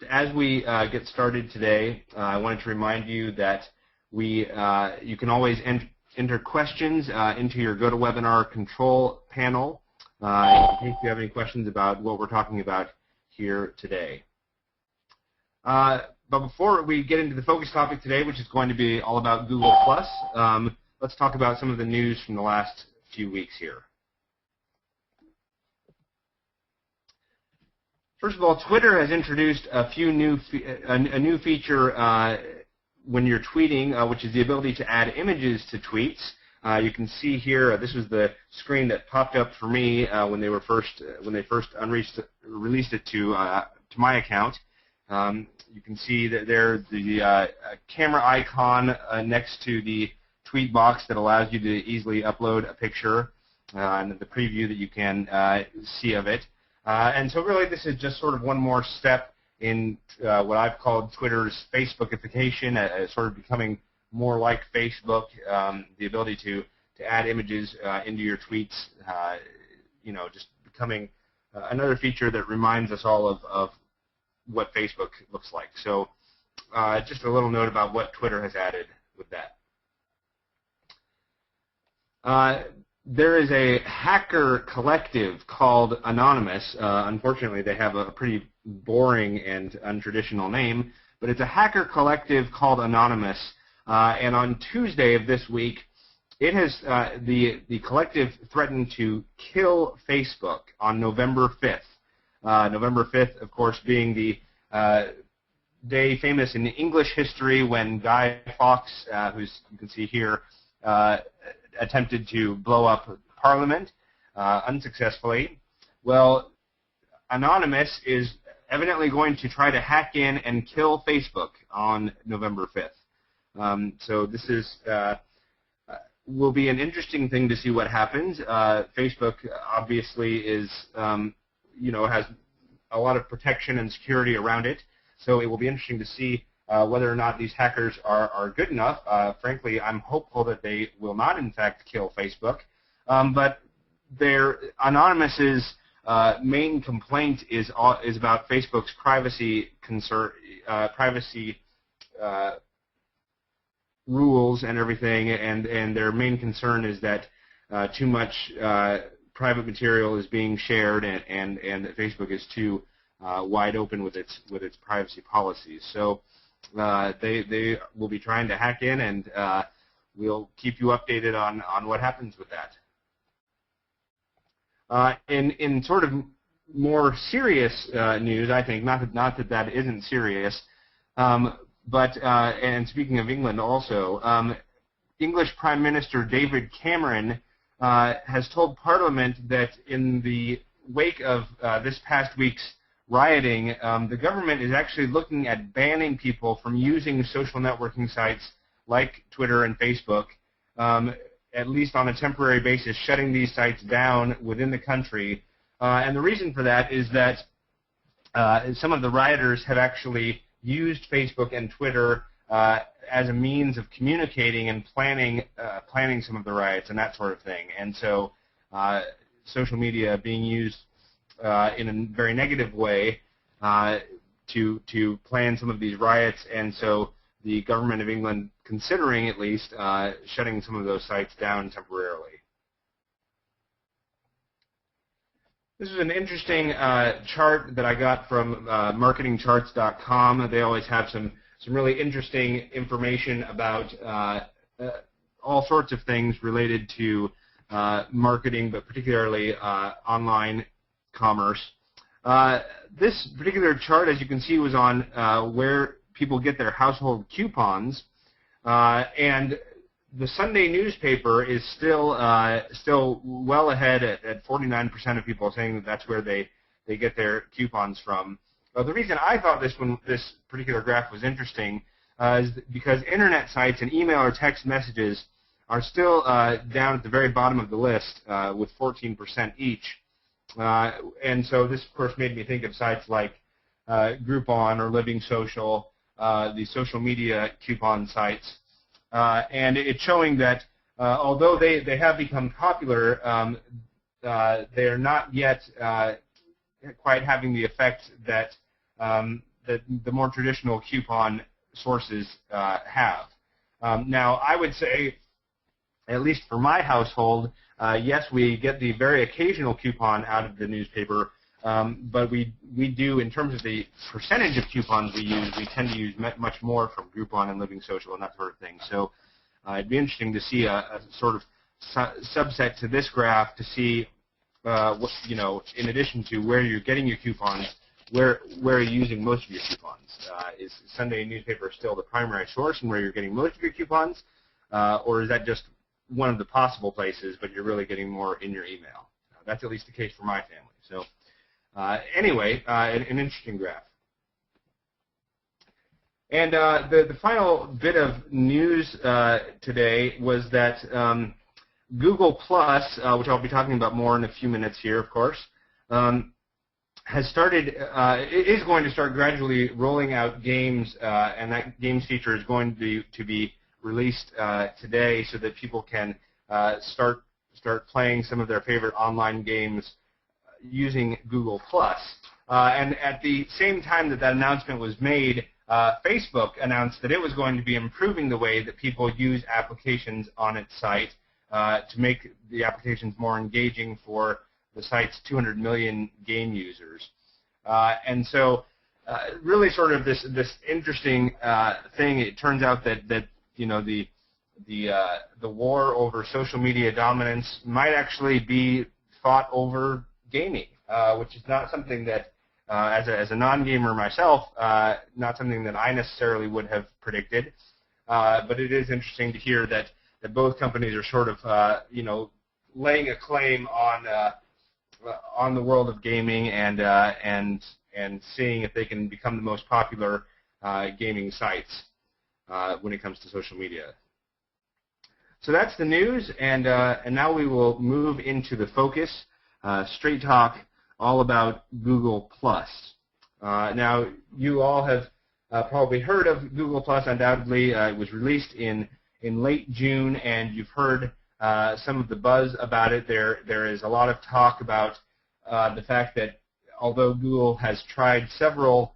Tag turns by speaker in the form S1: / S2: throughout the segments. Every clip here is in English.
S1: as we get started today, I wanted to remind you that you can always enter questions into your GoToWebinar control panel in case you have any questions about what we're talking about here today. But before we get into the focus topic today, which is going to be all about Google+, let's talk about some of the news from the last few weeks here. First of all, Twitter has introduced a new feature when you're tweeting, which is the ability to add images to tweets. You can see here, this was the screen that popped up for me when they first released it to my account. You can see that there's the camera icon next to the tweet box that allows you to easily upload a picture, and the preview that you can see of it. And so really this is just sort of one more step in what I've called Twitter's Facebookification, sort of becoming more like Facebook, the ability to add images into your tweets, just becoming another feature that reminds us all of what Facebook looks like. So just a little note about what Twitter has added with that. There is a hacker collective called Anonymous. Unfortunately, they have a pretty boring and untraditional name, but it's a hacker collective called Anonymous. And on Tuesday of this week, it has the collective threatened to kill Facebook on November 5th. November 5th, of course, being the day famous in English history when Guy Fawkes, who you can see here, attempted to blow up Parliament unsuccessfully. Well, Anonymous is evidently going to try to hack in and kill Facebook on November 5th. So this will be an interesting thing to see what happens. Facebook obviously is, has a lot of protection and security around it, so it will be interesting to see whether or not these hackers are good enough. Frankly, I'm hopeful that they will not, in fact, kill Facebook. But Anonymous's main complaint is about Facebook's privacy rules and everything, and their main concern is that too much private material is being shared, and that Facebook is too wide open with its privacy policies. So they will be trying to hack in, and we'll keep you updated on what happens with that. In sort of more serious news, I think, not that isn't serious, but and speaking of England also, English Prime Minister David Cameron has told Parliament that in the wake of this past week's rioting, the government is actually looking at banning people from using social networking sites like Twitter and Facebook, at least on a temporary basis, shutting these sites down within the country. And the reason for that is that some of the rioters have actually used Facebook and Twitter as a means of communicating and planning some of the riots and that sort of thing. And so social media being used in a very negative way to plan some of these riots, and so the government of England considering at least shutting some of those sites down temporarily. This is an interesting chart that I got from marketingcharts.com. They always have some really interesting information about all sorts of things related to marketing, but particularly online commerce. This particular chart, as you can see, was on where people get their household coupons, and the Sunday newspaper is still well ahead at 49% of people saying that that's where they get their coupons from. The reason I thought this particular graph was interesting is because internet sites and email or text messages are still down at the very bottom of the list with 14% each. And so this, of course, made me think of sites like Groupon or Living Social, the social media coupon sites. And it's showing that although they have become popular, they are not yet quite having the effect that the more traditional coupon sources have. Now, I would say, at least for my household, yes, we get the very occasional coupon out of the newspaper, but we do, in terms of the percentage of coupons we use, we tend to use much more from Groupon and Living Social and that sort of thing. So it'd be interesting to see a sort of subset to this graph to see, what, in addition to where you're getting your coupons, where are you using most of your coupons? Is Sunday newspaper still the primary source and where you're getting most of your coupons, or is that just one of the possible places, but you're really getting more in your email? That's at least the case for my family. So anyway, an interesting graph. And the final bit of news today was that Google Plus, which I'll be talking about more in a few minutes here, of course, has started, is going to start gradually rolling out games, and that games feature is going to be released today, so that people can start playing some of their favorite online games using Google Plus. And at the same time that announcement was made, Facebook announced that it was going to be improving the way that people use applications on its site to make the applications more engaging for the site's 200 million game users. And so really sort of this interesting thing. It turns out that the war over social media dominance might actually be fought over gaming, which is not something that, as a non-gamer myself, not something that I necessarily would have predicted. But it is interesting to hear that both companies are sort of laying a claim on the world of gaming and seeing if they can become the most popular gaming sites when it comes to social media. So that's the news, and now we will move into the focus, straight talk, all about Google Plus. Now, you all have probably heard of Google Plus. Undoubtedly, it was released in late June, and you've heard some of the buzz about it. There is a lot of talk about the fact that although Google has tried several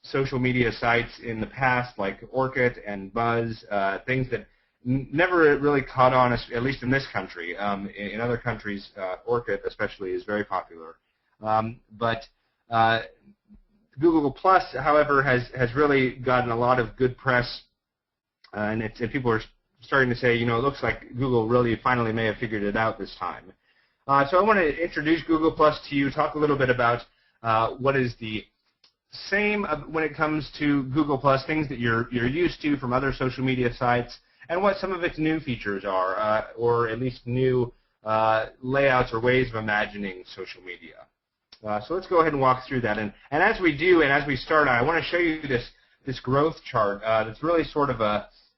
S1: social media sites in the past, like Orkut and Buzz, things that never really caught on, at least in this country. In other countries, Orkut especially is very popular. But Google Plus, however, has really gotten a lot of good press, and people are starting to say, it looks like Google really finally may have figured it out this time. So I want to introduce Google Plus to you, talk a little bit about what is the same when it comes to Google Plus, things that you're used to from other social media sites, and what some of its new features are, or at least new layouts or ways of imagining social media. So let's go ahead and walk through that. And as we do, and as we start, I want to show you this growth chart that's really sort of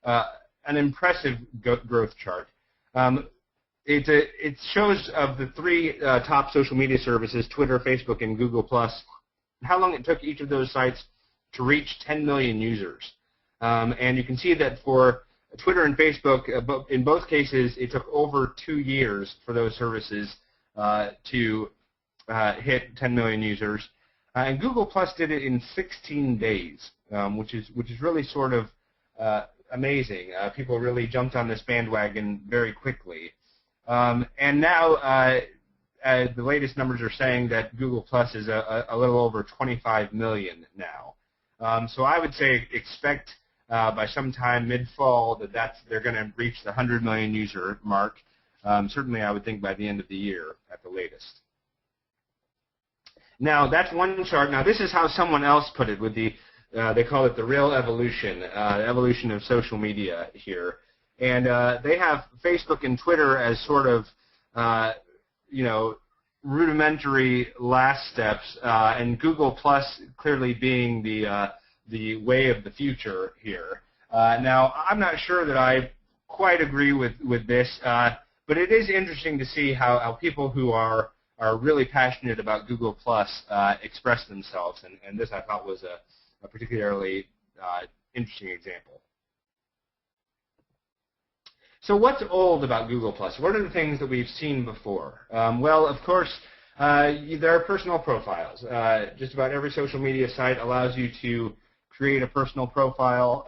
S1: an impressive growth chart. It shows of the three top social media services, Twitter, Facebook, and Google+, how long it took each of those sites to reach 10 million users. And you can see that for Twitter and Facebook, in both cases, it took over 2 years for those services to hit 10 million users. And Google+ did it in 16 days, which is really sort of amazing. People really jumped on this bandwagon very quickly. And now the latest numbers are saying that Google Plus is a little over 25 million now. So I would say expect by sometime mid-fall that they're going to reach the 100 million user mark. Certainly, I would think by the end of the year at the latest. Now, that's one chart. Now, this is how someone else put it with the they call it the real evolution, evolution of social media here. And they have Facebook and Twitter as sort of, rudimentary last steps, and Google Plus clearly being the way of the future here. Now, I'm not sure that I quite agree with this, but it is interesting to see how people who are really passionate about Google Plus express themselves, and this I thought was a particularly interesting example. So what's old about Google+? What are the things that we've seen before? Well, of course, There are personal profiles. Just about every social media site allows you to create a personal profile.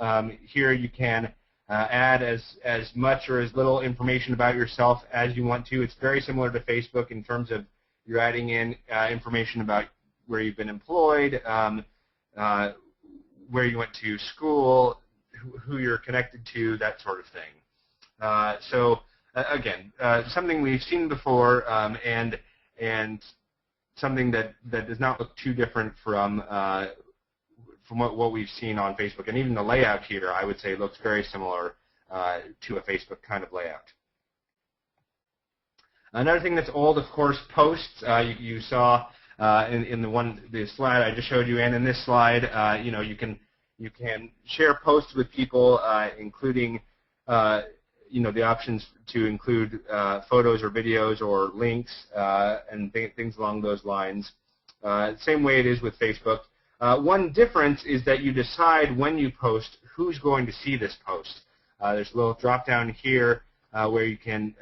S1: Here you can add as much or as little information about yourself as you want to. It's very similar to Facebook in terms of you're adding in information about where you've been employed, where you went to school, who you're connected to, that sort of thing. So again, something we've seen before, and something that does not look too different from what we've seen on Facebook. And even the layout here, I would say, looks very similar to a Facebook kind of layout. Another thing that's old, of course, posts. You saw in the slide I just showed you, and in this slide, you can share posts with people, including the options to include photos or videos or links and things along those lines. Same way it is with Facebook. One difference is that you decide when you post who's going to see this post. There's a little drop down here where you can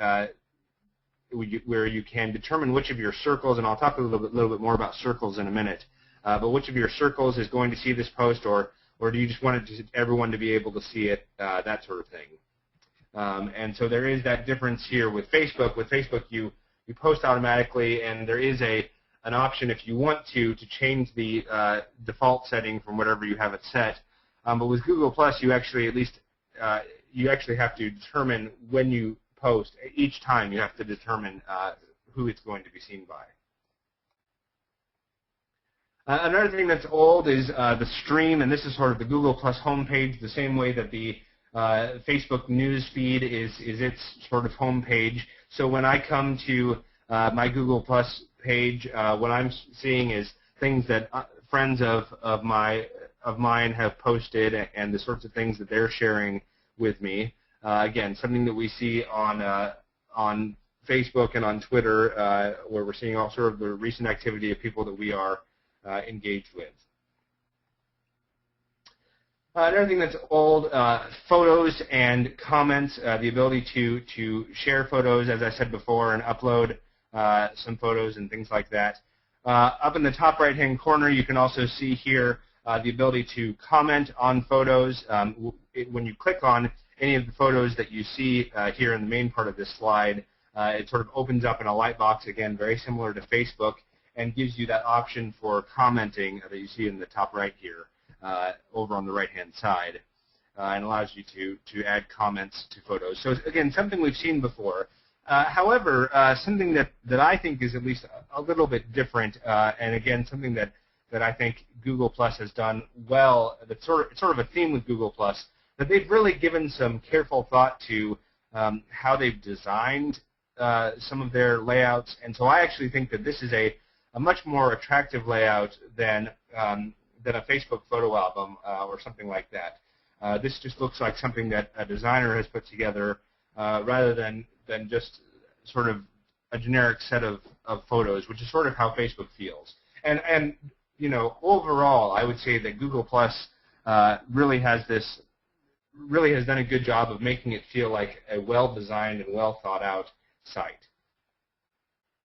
S1: determine which of your circles, and I'll talk a little bit more about circles in a minute, but which of your circles is going to see this post, or do you just want everyone to be able to see it, that sort of thing. And so there is that difference here with Facebook. With Facebook, you post automatically, and there is an option if you want to change the default setting from whatever you have it set. But with Google+, you actually have to determine when you post. Each time you have to determine who it's going to be seen by. Another thing that's old is the stream, and this is sort of the Google+ homepage, the same way that the Facebook news feed is its sort of homepage. So when I come to my Google+ page, what I'm seeing is things that friends of mine have posted, and the sorts of things that they're sharing with me. Again, something that we see on Facebook and on Twitter, where we're seeing all sort of the recent activity of people that we are engaged with. Another thing that's old, photos and comments, the ability to share photos, as I said before, and upload some photos and things like that. Up in the top right-hand corner, you can also see here the ability to comment on photos. When you click on any of the photos that you see here in the main part of this slide, it sort of opens up in a light box, again, very similar to Facebook, and gives you that option for commenting that you see in the top right here, over on the right-hand side, and allows you to add comments to photos. So again, something we've seen before. However, something that I think is at least a little bit different, and again, something that I think Google+ has done well, that's sort of a theme with Google+, that they've really given some careful thought to how they've designed some of their layouts. And so I actually think that this is a much more attractive layout than a Facebook photo album or something like that. This just looks like something that a designer has put together rather than just sort of a generic set of photos, which is sort of how Facebook feels. And overall, I would say that Google+ really has done a good job of making it feel like a well-designed and well-thought-out site.